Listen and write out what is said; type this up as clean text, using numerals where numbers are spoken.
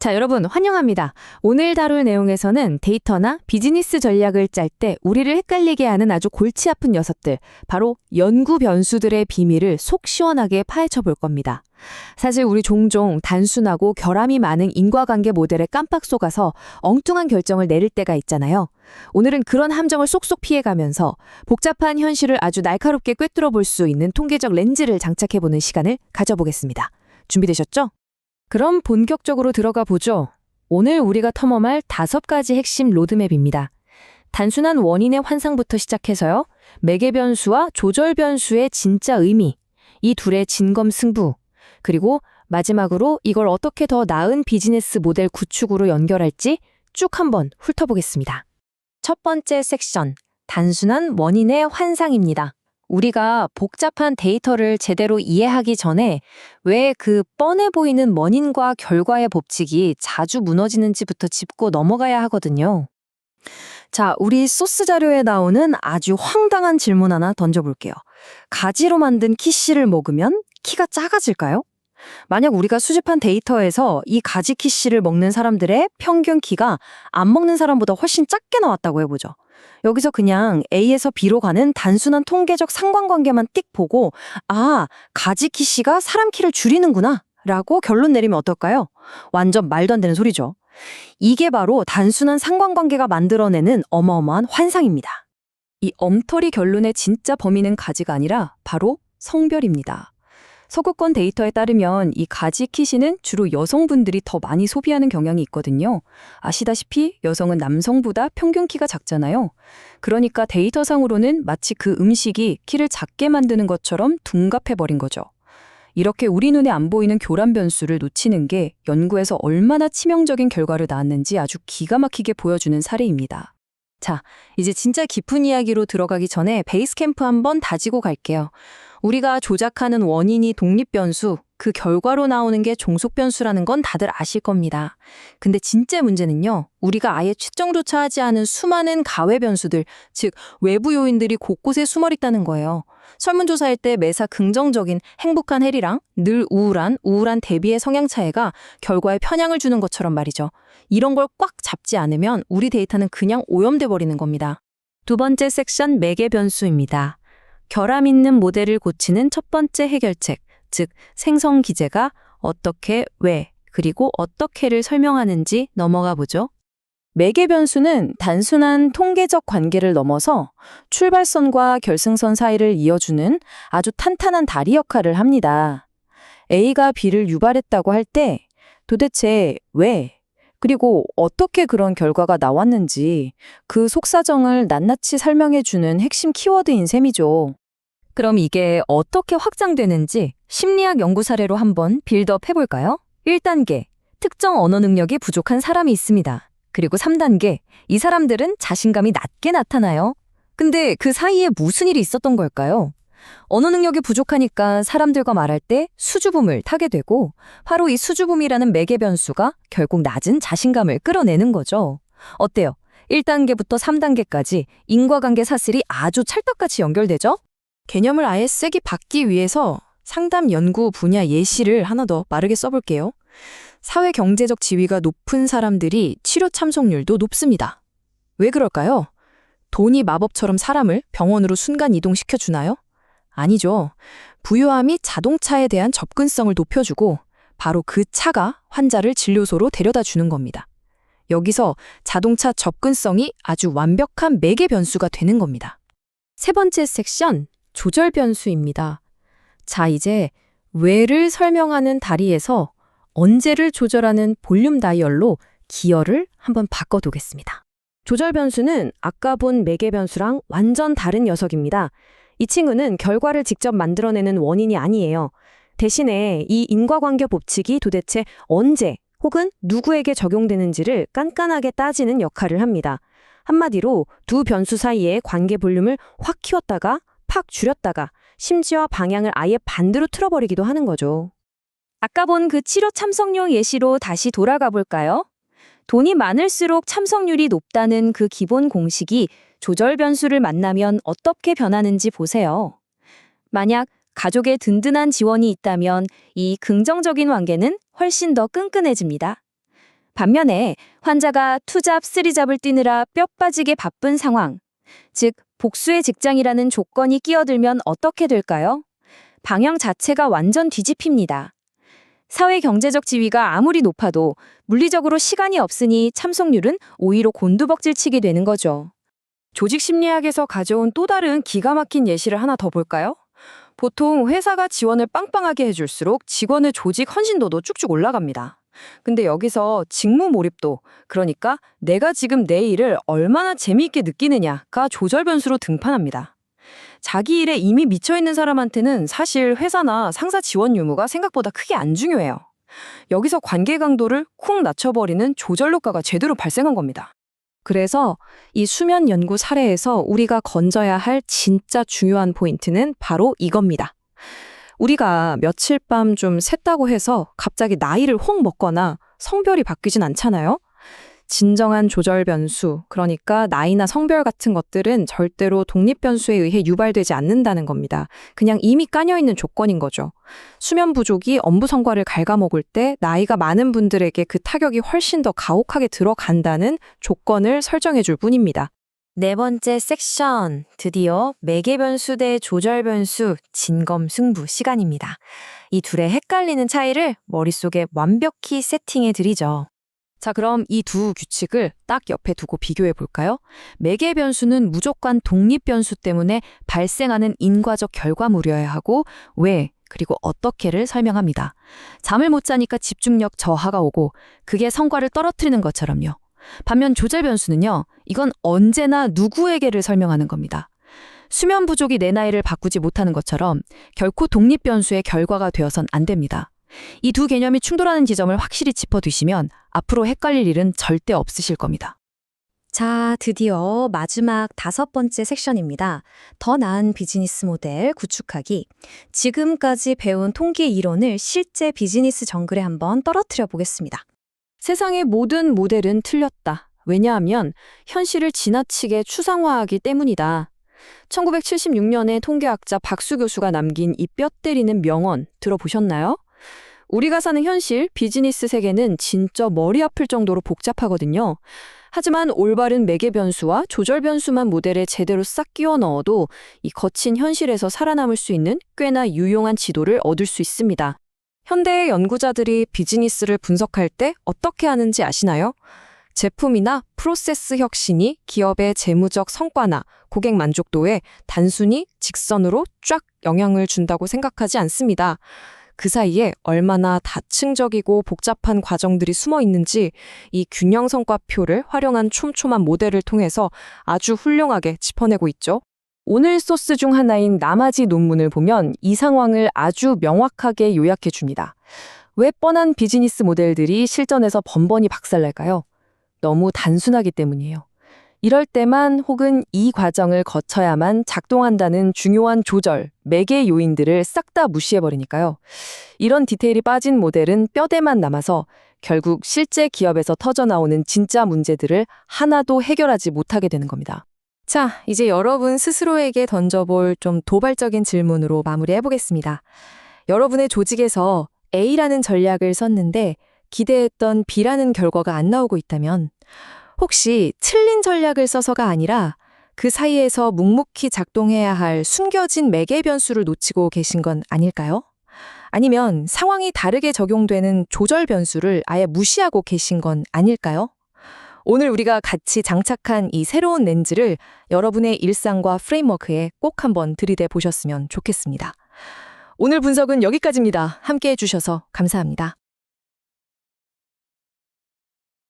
자, 여러분 환영합니다. 오늘 다룰 내용에서는 데이터나 비즈니스 전략을 짤 때 우리를 헷갈리게 하는 아주 골치 아픈 녀석들, 바로 연구 변수들의 비밀을 속 시원하게 파헤쳐 볼 겁니다. 사실 우리 종종 단순하고 결함이 많은 인과관계 모델에 깜빡 속아서 엉뚱한 결정을 내릴 때가 있잖아요. 오늘은 그런 함정을 쏙쏙 피해가면서 복잡한 현실을 아주 날카롭게 꿰뚫어 볼 수 있는 통계적 렌즈를 장착해보는 시간을 가져보겠습니다. 준비되셨죠? 그럼 본격적으로 들어가 보죠. 오늘 우리가 탐험할 5가지 핵심 로드맵입니다. 단순한 원인의 환상부터 시작해서요. 매개 변수와 조절 변수의 진짜 의미, 이 둘의 진검승부, 그리고 마지막으로 이걸 어떻게 더 나은 비즈니스 모델 구축으로 연결할지 쭉 한번 훑어보겠습니다. 첫 번째 섹션, 단순한 원인의 환상입니다. 우리가 복잡한 데이터를 제대로 이해하기 전에 왜 그 뻔해 보이는 원인과 결과의 법칙이 자주 무너지는지부터 짚고 넘어가야 하거든요. 자, 우리 소스 자료에 나오는 아주 황당한 질문 하나 던져볼게요. 가지로 만든 키씨를 먹으면 키가 작아질까요? 만약 우리가 수집한 데이터에서 이 가지 키씨를 먹는 사람들의 평균 키가 안 먹는 사람보다 훨씬 작게 나왔다고 해보죠. 여기서 그냥 A에서 B로 가는 단순한 통계적 상관관계만 띡 보고 가지 키씨가 사람 키를 줄이는구나 라고 결론 내리면 어떨까요? 완전 말도 안 되는 소리죠. 이게 바로 단순한 상관관계가 만들어내는 어마어마한 환상입니다. 이 엉터리 결론의 진짜 범인은 가지가 아니라 바로 성별입니다. 서구권 데이터에 따르면 이 가지 키씨는 주로 여성분들이 더 많이 소비하는 경향이 있거든요. 아시다시피 여성은 남성보다 평균 키가 작잖아요. 그러니까 데이터상으로는 마치 그 음식이 키를 작게 만드는 것처럼 둔갑해버린 거죠. 이렇게 우리 눈에 안 보이는 교란 변수를 놓치는 게 연구에서 얼마나 치명적인 결과를 낳았는지 아주 기가 막히게 보여주는 사례입니다. 자, 이제 진짜 깊은 이야기로 들어가기 전에 베이스 캠프 한번 다지고 갈게요. 우리가 조작하는 원인이 독립 변수, 그 결과로 나오는 게 종속 변수라는 건 다들 아실 겁니다. 근데 진짜 문제는요, 우리가 아예 측정조차 하지 않은 수많은 가외 변수들, 즉 외부 요인들이 곳곳에 숨어 있다는 거예요. 설문조사할 때 매사 긍정적인 행복한 해리랑 늘 우울한 대비의 성향 차이가 결과에 편향을 주는 것처럼 말이죠. 이런 걸 꽉 잡지 않으면 우리 데이터는 그냥 오염돼 버리는 겁니다. 두 번째 섹션 매개 변수입니다. 결함 있는 모델을 고치는 첫 번째 해결책, 즉 생성 기제가 어떻게, 왜, 그리고 어떻게를 설명하는지 넘어가 보죠. 매개 변수는 단순한 통계적 관계를 넘어서 출발선과 결승선 사이를 이어주는 아주 탄탄한 다리 역할을 합니다. A가 B를 유발했다고 할 때 도대체 왜, 그리고 어떻게 그런 결과가 나왔는지 그 속사정을 낱낱이 설명해주는 핵심 키워드인 셈이죠. 그럼 이게 어떻게 확장되는지 심리학 연구 사례로 한번 빌드업 해볼까요? 1단계, 특정 언어 능력이 부족한 사람이 있습니다. 그리고 3단계, 이 사람들은 자신감이 낮게 나타나요. 근데 그 사이에 무슨 일이 있었던 걸까요? 언어 능력이 부족하니까 사람들과 말할 때 수줍음을 타게 되고 바로 이 수줍음이라는 매개 변수가 결국 낮은 자신감을 끌어내는 거죠. 어때요? 1단계부터 3단계까지 인과관계 사슬이 아주 찰떡같이 연결되죠? 개념을 아예 세게 받기 위해서 상담 연구 분야 예시를 하나 더 빠르게 써볼게요. 사회 경제적 지위가 높은 사람들이 치료 참석률도 높습니다. 왜 그럴까요? 돈이 마법처럼 사람을 병원으로 순간 이동시켜 주나요? 아니죠. 부유함이 자동차에 대한 접근성을 높여주고 바로 그 차가 환자를 진료소로 데려다 주는 겁니다. 여기서 자동차 접근성이 아주 완벽한 매개 변수가 되는 겁니다. 세 번째 섹션, 조절 변수입니다. 자, 이제 왜를 설명하는 다리에서 언제를 조절하는 볼륨 다이얼로 기어를 한번 바꿔두겠습니다. 조절 변수는 아까 본 매개 변수랑 완전 다른 녀석입니다. 이 친구는 결과를 직접 만들어내는 원인이 아니에요. 대신에 이 인과관계 법칙이 도대체 언제 혹은 누구에게 적용되는지를 깐깐하게 따지는 역할을 합니다. 한마디로 두 변수 사이의 관계 볼륨을 확 키웠다가 팍 줄였다가 심지어 방향을 아예 반대로 틀어버리기도 하는 거죠. 아까 본 그 치료 참석률 예시로 다시 돌아가 볼까요? 돈이 많을수록 참석률이 높다는 그 기본 공식이 조절 변수를 만나면 어떻게 변하는지 보세요. 만약 가족의 든든한 지원이 있다면 이 긍정적인 관계는 훨씬 더 끈끈해집니다. 반면에 환자가 투잡, 쓰리잡을 뛰느라 뼈 빠지게 바쁜 상황, 즉 복수의 직장이라는 조건이 끼어들면 어떻게 될까요? 방향 자체가 완전 뒤집힙니다. 사회 경제적 지위가 아무리 높아도 물리적으로 시간이 없으니 참석률은 오히려 곤두벅질치게 되는 거죠. 조직 심리학에서 가져온 또 다른 기가 막힌 예시를 하나 더 볼까요? 보통 회사가 지원을 빵빵하게 해줄수록 직원의 조직 헌신도도 쭉쭉 올라갑니다. 근데 여기서 직무 몰입도, 그러니까 내가 지금 내 일을 얼마나 재미있게 느끼느냐가 조절 변수로 등판합니다. 자기 일에 이미 미쳐있는 사람한테는 사실 회사나 상사 지원 유무가 생각보다 크게 안 중요해요. 여기서 관계 강도를 쿵 낮춰버리는 조절 효과가 제대로 발생한 겁니다. 그래서 이 수면 연구 사례에서 우리가 건져야 할 진짜 중요한 포인트는 바로 이겁니다. 우리가 며칠 밤 좀 샜다고 해서 갑자기 나이를 혹 먹거나 성별이 바뀌진 않잖아요? 진정한 조절 변수, 그러니까 나이나 성별 같은 것들은 절대로 독립 변수에 의해 유발되지 않는다는 겁니다. 그냥 이미 까여있는 조건인 거죠. 수면 부족이 업무 성과를 갉아먹을 때 나이가 많은 분들에게 그 타격이 훨씬 더 가혹하게 들어간다는 조건을 설정해 줄 뿐입니다. 네 번째 섹션, 드디어 매개 변수 대 조절 변수, 진검승부 시간입니다. 이 둘의 헷갈리는 차이를 머릿속에 완벽히 세팅해 드리죠. 자, 그럼 이 두 규칙을 딱 옆에 두고 비교해 볼까요? 매개 변수는 무조건 독립 변수 때문에 발생하는 인과적 결과물이어야 하고 왜, 그리고 어떻게를 설명합니다. 잠을 못 자니까 집중력 저하가 오고 그게 성과를 떨어뜨리는 것처럼요. 반면 조절 변수는요, 이건 언제나 누구에게를 설명하는 겁니다. 수면 부족이 내 나이를 바꾸지 못하는 것처럼 결코 독립 변수의 결과가 되어선 안 됩니다. 이 두 개념이 충돌하는 지점을 확실히 짚어두시면 앞으로 헷갈릴 일은 절대 없으실 겁니다. 자, 드디어 마지막 5번째 섹션입니다. 더 나은 비즈니스 모델 구축하기. 지금까지 배운 통계 이론을 실제 비즈니스 정글에 한번 떨어뜨려 보겠습니다. 세상의 모든 모델은 틀렸다. 왜냐하면 현실을 지나치게 추상화하기 때문이다. 1976년에 통계학자 박수 교수가 남긴 이 뼈 때리는 명언 들어보셨나요? 우리가 사는 현실, 비즈니스 세계는 진짜 머리 아플 정도로 복잡하거든요. 하지만 올바른 매개 변수와 조절 변수만 모델에 제대로 싹 끼워 넣어도 이 거친 현실에서 살아남을 수 있는 꽤나 유용한 지도를 얻을 수 있습니다. 현대의 연구자들이 비즈니스를 분석할 때 어떻게 하는지 아시나요? 제품이나 프로세스 혁신이 기업의 재무적 성과나 고객 만족도에 단순히 직선으로 쫙 영향을 준다고 생각하지 않습니다. 그 사이에 얼마나 다층적이고 복잡한 과정들이 숨어 있는지 이 균형 성과표를 활용한 촘촘한 모델을 통해서 아주 훌륭하게 짚어내고 있죠. 오늘 소스 중 하나인 나머지 논문을 보면 이 상황을 아주 명확하게 요약해 줍니다. 왜 뻔한 비즈니스 모델들이 실전에서 번번이 박살날까요? 너무 단순하기 때문이에요. 이럴 때만 혹은 이 과정을 거쳐야만 작동한다는 중요한 조절, 매개 요인들을 싹 다 무시해버리니까요. 이런 디테일이 빠진 모델은 뼈대만 남아서 결국 실제 기업에서 터져나오는 진짜 문제들을 하나도 해결하지 못하게 되는 겁니다. 자, 이제 여러분 스스로에게 던져볼 좀 도발적인 질문으로 마무리해보겠습니다. 여러분의 조직에서 A라는 전략을 썼는데 기대했던 B라는 결과가 안 나오고 있다면 혹시 틀린 전략을 써서가 아니라 그 사이에서 묵묵히 작동해야 할 숨겨진 매개 변수를 놓치고 계신 건 아닐까요? 아니면 상황이 다르게 적용되는 조절 변수를 아예 무시하고 계신 건 아닐까요? 오늘 우리가 같이 장착한 이 새로운 렌즈를 여러분의 일상과 프레임워크에 꼭 한번 들이대 보셨으면 좋겠습니다. 오늘 분석은 여기까지입니다. 함께 해주셔서 감사합니다.